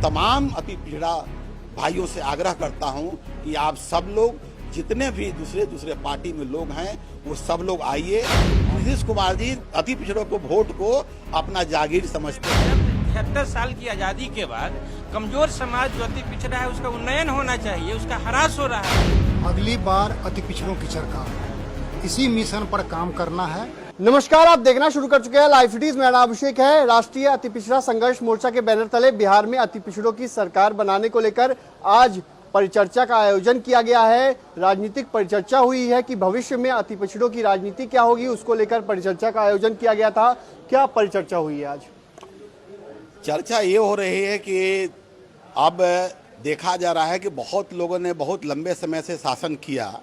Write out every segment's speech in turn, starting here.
तमाम अति पिछड़ा भाइयों से आग्रह करता हूं कि आप सब लोग जितने भी दूसरे पार्टी में लोग हैं वो सब लोग आइए। नीतीश कुमार जी अति पिछड़ों को वोट को अपना जागीर समझते हैं। 73 साल की आजादी के बाद कमजोर समाज जो अति पिछड़ा है उसका उन्नयन होना चाहिए, उसका ह्रास हो रहा है। अगली बार अति पिछड़ों की सरकार, इसी मिशन पर काम करना है। नमस्कार, आप देखना शुरू कर चुके हैं लाइव सिटीज। मेरा नाम अभिषेक है। राष्ट्रीय अति पिछड़ा संघर्ष मोर्चा के बैनर तले बिहार में अति पिछड़ों की सरकार बनाने को लेकर आज परिचर्चा का आयोजन किया गया है। राजनीतिक परिचर्चा हुई है कि भविष्य में अति पिछड़ों की राजनीति क्या होगी, उसको लेकर परिचर्चा का आयोजन किया गया था। क्या परिचर्चा हुई है आज? चर्चा ये हो रही है कि अब देखा जा रहा है कि बहुत लोगों ने बहुत लंबे समय से शासन किया,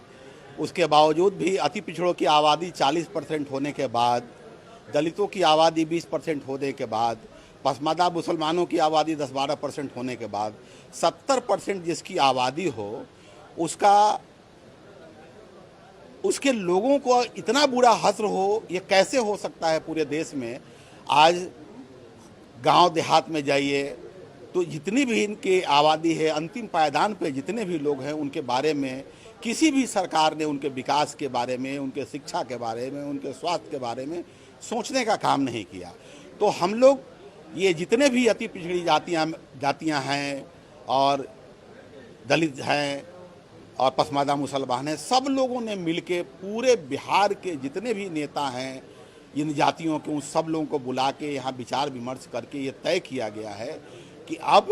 उसके बावजूद भी अति पिछड़ों की आबादी 40% होने के बाद, दलितों की आबादी 20% होने के बाद, पसमानदा मुसलमानों की आबादी 10-12% होने के बाद 70% जिसकी आबादी हो उसके लोगों को इतना बुरा हश्र हो, ये कैसे हो सकता है पूरे देश में? आज गांव देहात में जाइए तो जितनी भी इनकी आबादी है, अंतिम पायदान पे जितने भी लोग हैं, उनके बारे में किसी भी सरकार ने उनके विकास के बारे में, उनके शिक्षा के बारे में, उनके स्वास्थ्य के बारे में सोचने का काम नहीं किया। तो हम लोग ये जितने भी अति पिछड़ी जातियां हैं और दलित हैं और पसमानदा मुसलमान हैं, सब लोगों ने मिलके पूरे बिहार के जितने भी नेता हैं इन जातियों के, उन सब लोगों को बुला के यहाँ विचार विमर्श करके ये तय किया गया है कि अब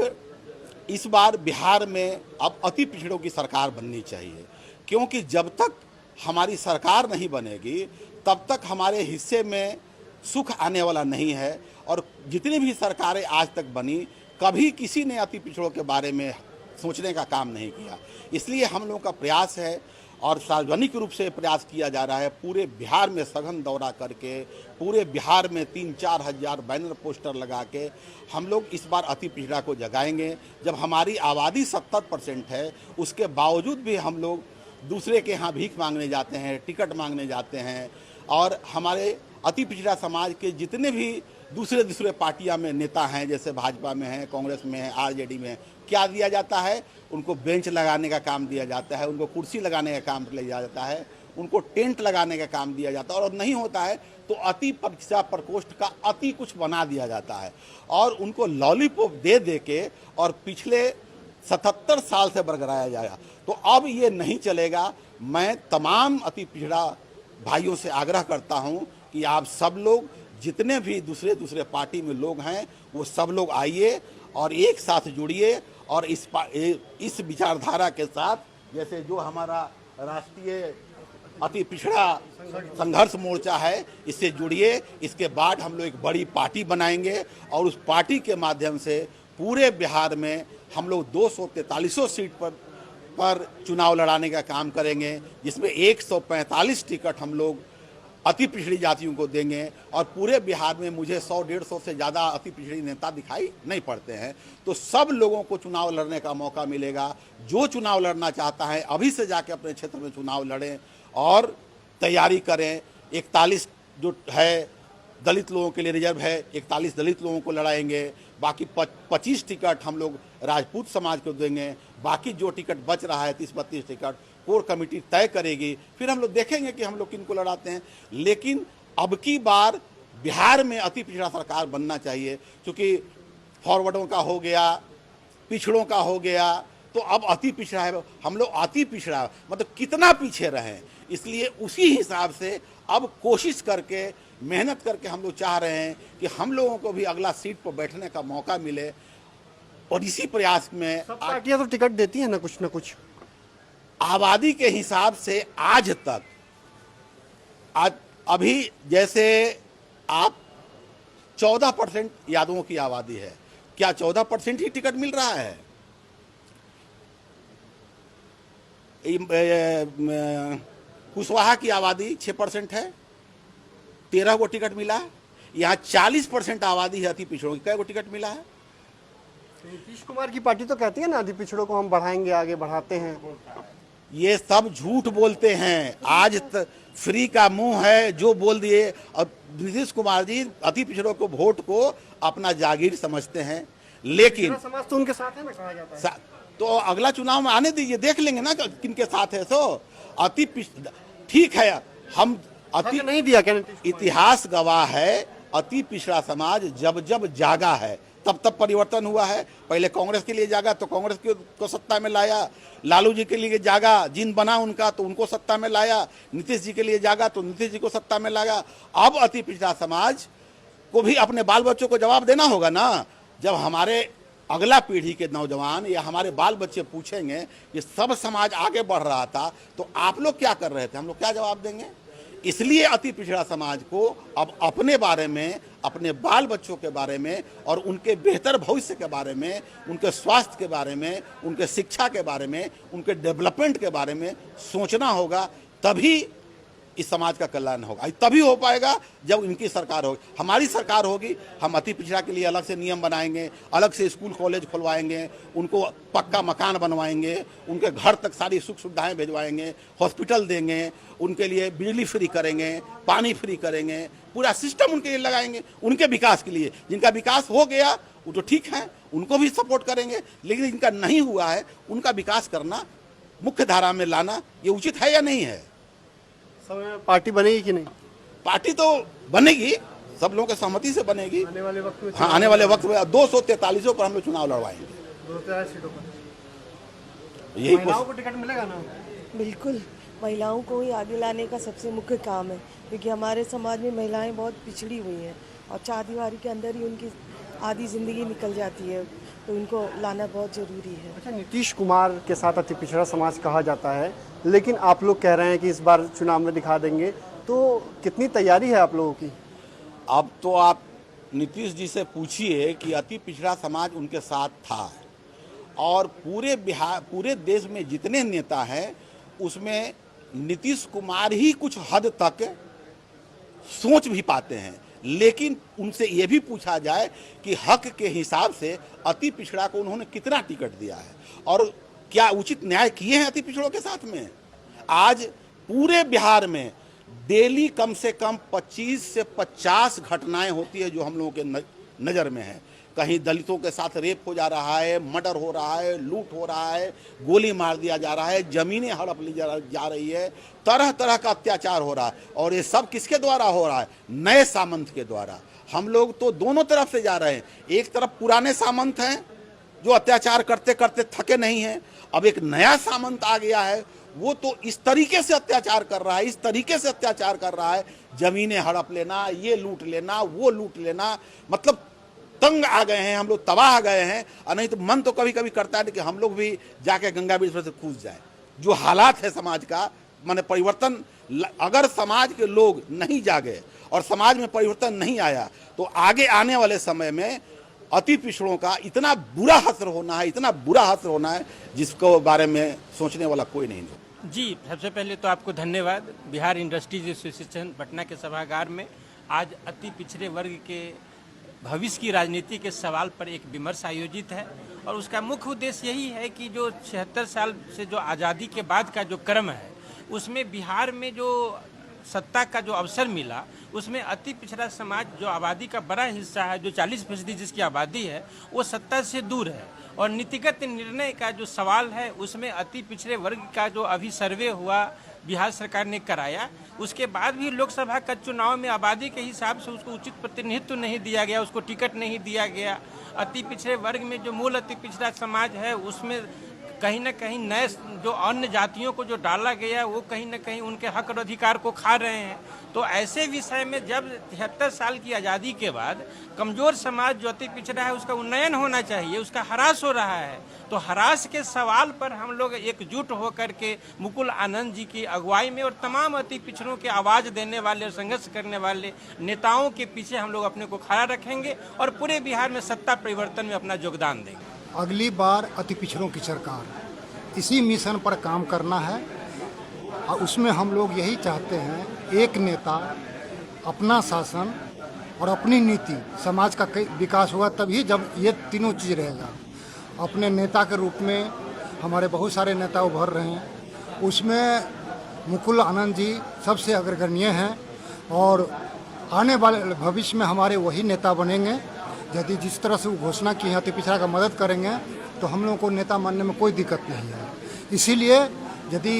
इस बार बिहार में अब अति पिछड़ों की सरकार बननी चाहिए। क्योंकि जब तक हमारी सरकार नहीं बनेगी तब तक हमारे हिस्से में सुख आने वाला नहीं है। और जितनी भी सरकारें आज तक बनी, कभी किसी ने अति पिछड़ों के बारे में सोचने का काम नहीं किया। इसलिए हम लोगों का प्रयास है और सार्वजनिक रूप से प्रयास किया जा रहा है, पूरे बिहार में सघन दौरा करके, पूरे बिहार में 3-4 हज़ार बैनर पोस्टर लगा के हम लोग इस बार अति पिछड़ा को जगाएंगे। जब हमारी आबादी 70% है, उसके बावजूद भी हम लोग दूसरे के यहाँ भीख मांगने जाते हैं, टिकट मांगने जाते हैं। और हमारे अति पिछड़ा समाज के जितने भी दूसरे पार्टियां में नेता हैं, जैसे भाजपा में हैं, कांग्रेस में हैं, आरजेडी में हैं, क्या दिया जाता है? उनको बेंच लगाने का काम दिया जाता है, उनको कुर्सी लगाने का काम दिया जाता है, उनको टेंट लगाने का काम दिया जाता है। और नहीं होता है तो अति परीक्षा प्रकोष्ठ का अति कुछ बना दिया जाता है और उनको लॉलीपॉप दे के और पिछले 77 साल से बरगराया जाएगा। तो अब ये नहीं चलेगा। मैं तमाम अति पिछड़ा भाइयों से आग्रह करता हूँ कि आप सब लोग जितने भी दूसरे पार्टी में लोग हैं वो सब लोग आइए और एक साथ जुड़िए और इस विचारधारा के साथ, जैसे जो हमारा राष्ट्रीय अति पिछड़ा संघर्ष मोर्चा है, इससे जुड़िए। इसके बाद हम लोग एक बड़ी पार्टी बनाएंगे और उस पार्टी के माध्यम से पूरे बिहार में हम लोग 243 सीट पर चुनाव लड़ाने का काम करेंगे, जिसमें 145 टिकट हम लोग अति पिछड़ी जातियों को देंगे। और पूरे बिहार में मुझे 100-150 से ज़्यादा अति पिछड़ी नेता दिखाई नहीं पड़ते हैं। तो सब लोगों को चुनाव लड़ने का मौका मिलेगा। जो चुनाव लड़ना चाहता है अभी से जाके अपने क्षेत्र में चुनाव लड़ें और तैयारी करें। 41 जो है दलित लोगों के लिए रिजर्व है, 41 दलित लोगों को लड़ाएंगे। बाकी 25 टिकट हम लोग राजपूत समाज को देंगे। बाकी जो टिकट बच रहा है 30-32 टिकट कोर कमेटी तय करेगी। फिर हम लोग देखेंगे कि हम लोग किनको लड़ाते हैं। लेकिन अब की बार बिहार में अति पिछड़ा सरकार बनना चाहिए, क्योंकि फॉरवर्डों का हो गया, पिछड़ों का हो गया, तो अब अति पिछड़ा है। हम लोग अति पिछड़ा मतलब कितना पीछे रहें, इसलिए उसी हिसाब से अब कोशिश करके, मेहनत करके हम लोग चाह रहे हैं कि हम लोगों को भी अगला सीट पर बैठने का मौका मिले। और इसी प्रयास में सब पार्टियां तो टिकट देती हैं ना कुछ। आबादी के हिसाब से आज तक अभी जैसे आप 14% यादवों की आबादी है, क्या 14% ही टिकट मिल रहा है? कुशवाहा की आबादी 6% है, 13 को टिकट मिला है। यहाँ 40% आबादी है अति पिछड़ों की, कै को टिकट मिला है? नीतीश कुमार की पार्टी तो कहती है ना अति पिछड़ों को हम बढ़ाएंगे, आगे बढ़ाते हैं। ये सब झूठ बोलते हैं। आज फ्री का मुंह है, जो बोल दिए। और नीतीश कुमार जी अति पिछड़ों को वोट को अपना जागीर समझते हैं। लेकिन समाज तो उनके साथ है ना, कहा जाता है। तो अगला चुनाव में आने दीजिए, देख लेंगे ना किनके साथ है। सो ठीक है, हम अति नहीं दिया क्या नीतीश कुमार? इतिहास गवाह है, अति पिछड़ा समाज जब जब जागा है तब तब परिवर्तन हुआ है। पहले कांग्रेस के लिए जागा तो कांग्रेस को सत्ता में लाया, लालू जी के लिए जागा, जिन बना उनका तो उनको सत्ता में लाया, नीतीश जी के लिए जागा तो नीतीश जी को सत्ता में लाया। अब अति पिछड़ा समाज को भी अपने बाल बच्चों को जवाब देना होगा ना। जब हमारे अगला पीढ़ी के नौजवान या हमारे बाल बच्चे पूछेंगे कि सब समाज आगे बढ़ रहा था तो आप लोग क्या कर रहे थे, हम लोग क्या जवाब देंगे। इसलिए अति पिछड़ा समाज को अब अपने बारे में, अपने बाल बच्चों के बारे में और उनके बेहतर भविष्य के बारे में, उनके स्वास्थ्य के बारे में, उनके शिक्षा के बारे में, उनके डेवलपमेंट के बारे में सोचना होगा। तभी इस समाज का कल्याण होगा, तभी हो पाएगा जब इनकी सरकार होगी। हमारी सरकार होगी, हम अति पिछड़ा के लिए अलग से नियम बनाएंगे, अलग से स्कूल कॉलेज खुलवाएंगे, उनको पक्का मकान बनवाएंगे, उनके घर तक सारी सुख सुविधाएं भिजवाएंगे, हॉस्पिटल देंगे, उनके लिए बिजली फ्री करेंगे, पानी फ्री करेंगे, पूरा सिस्टम उनके लिए लगाएंगे, उनके विकास के लिए। जिनका विकास हो गया वो तो ठीक है, उनको भी सपोर्ट करेंगे, लेकिन जिनका नहीं हुआ है उनका विकास करना, मुख्य धारा में लाना ये उचित है या नहीं है। समय में पार्टी बनेगी कि नहीं? पार्टी तो बनेगी, सब लोगों के सहमति से बनेगी। आने वाले वक्त में हाँ, आने वाले वक्त में 243 पर हम लोग चुनाव लड़वाएंगे। 2 सीटों पर यही महिलाओं को टिकट मिलेगा ना? बिल्कुल, महिलाओं को ही आगे लाने का सबसे मुख्य काम है, क्योंकि हमारे समाज में महिलाएं बहुत पिछड़ी हुई हैं और चारदीवारी के अंदर ही उनकी आधी ज़िंदगी निकल जाती है, तो उनको लाना बहुत ज़रूरी है। अच्छा, नीतीश कुमार के साथ अति पिछड़ा समाज कहा जाता है, लेकिन आप लोग कह रहे हैं कि इस बार चुनाव में दिखा देंगे, तो कितनी तैयारी है आप लोगों की? अब तो आप नीतीश जी से पूछिए कि अति पिछड़ा समाज उनके साथ था, और पूरे बिहार, पूरे देश में जितने नेता हैं उसमें नीतीश कुमार ही कुछ हद तक सोच भी पाते हैं। लेकिन उनसे ये भी पूछा जाए कि हक के हिसाब से अति पिछड़ा को उन्होंने कितना टिकट दिया है और क्या उचित न्याय किए हैं अति पिछड़ों के साथ में। आज पूरे बिहार में डेली कम से कम 25 से 50 घटनाएं होती है जो हम लोगों के नज़र में है। कहीं दलितों के साथ रेप हो जा रहा है, मर्डर हो रहा है, लूट हो रहा है, गोली मार दिया जा रहा है, ज़मीनें हड़प ली जा रही है, तरह तरह का अत्याचार हो रहा है। और ये सब किसके द्वारा हो रहा है? नए सामंत के द्वारा। हम लोग तो दोनों तरफ से जा रहे हैं। एक तरफ पुराने सामंत हैं जो अत्याचार करते करते थके नहीं हैं, अब एक नया सामंत आ गया है, वो तो इस तरीके से अत्याचार कर रहा है, इस तरीके से अत्याचार कर रहा है, ज़मीनें हड़प लेना, ये लूट लेना, वो लूट लेना, मतलब तंग आ गए हैं हम लोग, तबाह आ गए हैं। और नहीं तो मन तो कभी कभी करता है कि हम लोग भी जाके गंगा ब्रिज पर से कूद जाए। जो हालात है समाज का, माने परिवर्तन, अगर समाज के लोग नहीं जागे और समाज में परिवर्तन नहीं आया तो आगे आने वाले समय में अति पिछड़ों का इतना बुरा हश्र होना है, इतना बुरा हश्र होना है जिसको बारे में सोचने वाला कोई नहीं है। जी, सबसे पहले तो आपको धन्यवाद। बिहार इंडस्ट्रीज एसोसिएशन पटना के सभागार में आज अति पिछड़े वर्ग के भविष्य की राजनीति के सवाल पर एक विमर्श आयोजित है, और उसका मुख्य उद्देश्य यही है कि जो 76 साल से जो आज़ादी के बाद का जो क्रम है उसमें बिहार में जो सत्ता का जो अवसर मिला उसमें अति पिछड़ा समाज जो आबादी का बड़ा हिस्सा है, जो 40% जिसकी आबादी है, वो सत्ता से दूर है। और नीतिगत निर्णय का जो सवाल है उसमें अति पिछड़े वर्ग का जो अभी सर्वे हुआ बिहार सरकार ने कराया, उसके बाद भी लोकसभा का चुनाव में आबादी के हिसाब से उसको उचित प्रतिनिधित्व नहीं दिया गया, उसको टिकट नहीं दिया गया। अति पिछड़े वर्ग में जो मूल अति पिछड़ा समाज है उसमें कहीं ना कहीं नए जो अन्य जातियों को जो डाला गया वो कहीं ना कहीं उनके हक और अधिकार को खा रहे हैं। तो ऐसे विषय में जब 73 साल की आज़ादी के बाद कमज़ोर समाज जो अति पिछड़ा है उसका उन्नयन होना चाहिए, उसका ह्रास हो रहा है। तो ह्रास के सवाल पर हम लोग एकजुट होकर के मुकुल आनंद जी की अगुवाई में और तमाम अति पिछड़ों के आवाज़ देने वाले और संघर्ष करने वाले नेताओं के पीछे हम लोग अपने को खड़ा रखेंगे और पूरे बिहार में सत्ता परिवर्तन में अपना योगदान देंगे। अगली बार अति पिछड़ों की सरकार, इसी मिशन पर काम करना है और उसमें हम लोग यही चाहते हैं, एक नेता, अपना शासन और अपनी नीति, समाज का विकास होगा तभी जब ये तीनों चीज़ रहेगा। अपने नेता के रूप में हमारे बहुत सारे नेता उभर रहे हैं, उसमें मुकुल आनंद जी सबसे अग्रगण्य हैं और आने वाले भविष्य में हमारे वही नेता बनेंगे यदि जिस तरह से वो घोषणा की है अति पिछड़ा का मदद करेंगे तो हम लोगों को नेता मानने में कोई दिक्कत नहीं है। इसीलिए यदि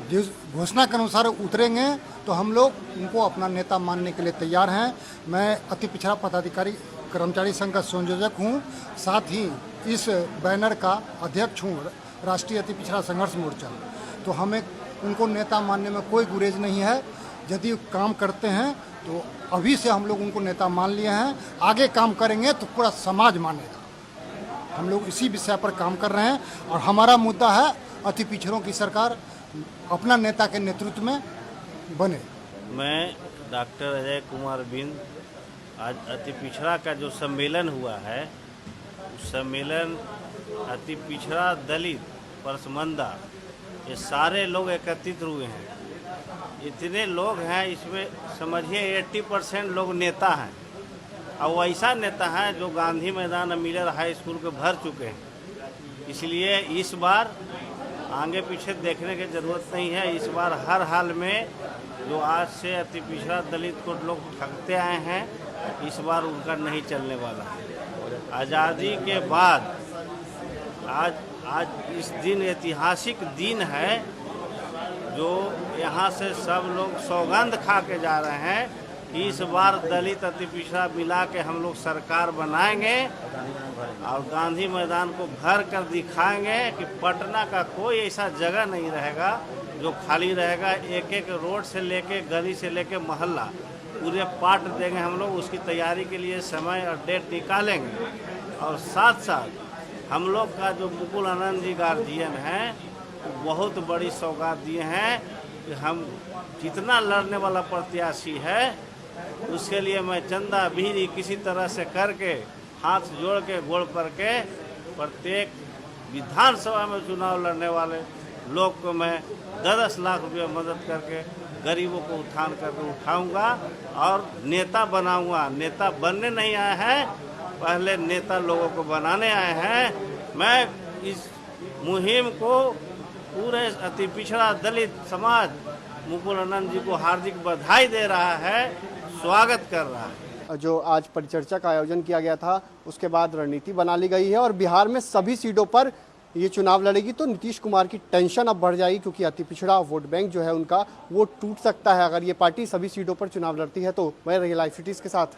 जिस घोषणा के अनुसार उतरेंगे तो हम लोग उनको अपना नेता मानने के लिए तैयार हैं। मैं अति पिछड़ा पदाधिकारी कर्मचारी संघ का संयोजक हूँ, साथ ही इस बैनर का अध्यक्ष हूँ, राष्ट्रीय अति पिछड़ा संघर्ष मोर्चा। तो हमें उनको नेता मानने में कोई गुरेज नहीं है। यदि काम करते हैं तो अभी से हम लोग उनको नेता मान लिए हैं, आगे काम करेंगे तो पूरा समाज मानेगा। हम लोग इसी विषय पर काम कर रहे हैं और हमारा मुद्दा है अति पिछड़ों की सरकार अपना नेता के नेतृत्व में बने। मैं डॉक्टर अजय कुमार बिंद, आज अति पिछड़ा का जो सम्मेलन हुआ है, उस सम्मेलन अति पिछड़ा, दलित, परसमंदा, ये सारे लोग एकत्रित हुए हैं। इतने लोग हैं, इसमें समझिए 80% लोग नेता हैं और वो ऐसा नेता है जो गांधी मैदान मिलर हाई स्कूल के भर चुके हैं। इसलिए इस बार आगे पीछे देखने की ज़रूरत नहीं है। इस बार हर हाल में जो आज से अति पिछड़ा दलित को लोग ठगते आए हैं, इस बार उनका नहीं चलने वाला है। आज़ादी के बाद आज इस दिन ऐतिहासिक दिन है जो यहाँ से सब लोग सौगंध खा के जा रहे हैं कि इस बार दलित अति पिछड़ा मिला के हम लोग सरकार बनाएंगे और गांधी मैदान को भर कर दिखाएंगे कि पटना का कोई ऐसा जगह नहीं रहेगा जो खाली रहेगा। एक एक रोड से लेके गली से लेके मोहल्ला पूरे पार्ट देंगे हम लोग। उसकी तैयारी के लिए समय और डेट निकालेंगे और साथ साथ हम लोग का जो मुकुल आनंद जी गार्जियन हैं, बहुत बड़ी सौगात दिए हैं कि हम जितना लड़ने वाला प्रत्याशी है उसके लिए मैं चंदा भी किसी तरह से करके हाथ जोड़ के गोड़ पर के प्रत्येक विधानसभा में चुनाव लड़ने वाले लोग को मैं 10-10 लाख रुपये मदद करके गरीबों को उत्थान करके उठाऊंगा और नेता बनाऊंगा। नेता बनने नहीं आए हैं, पहले नेता लोगों को बनाने आए हैं। मैं इस मुहिम को पूरे अति पिछड़ा दलित समाज मुकुल आनंद जी को हार्दिक बधाई दे रहा है, स्वागत कर रहा है। जो आज परिचर्चा का आयोजन किया गया था उसके बाद रणनीति बना ली गई है और बिहार में सभी सीटों पर ये चुनाव लड़ेगी तो नीतीश कुमार की टेंशन अब बढ़ जाएगी, क्योंकि अति पिछड़ा वोट बैंक जो है उनका वो टूट सकता है अगर ये पार्टी सभी सीटों पर चुनाव लड़ती है। तो मैं रही लाइव सिटीज के साथ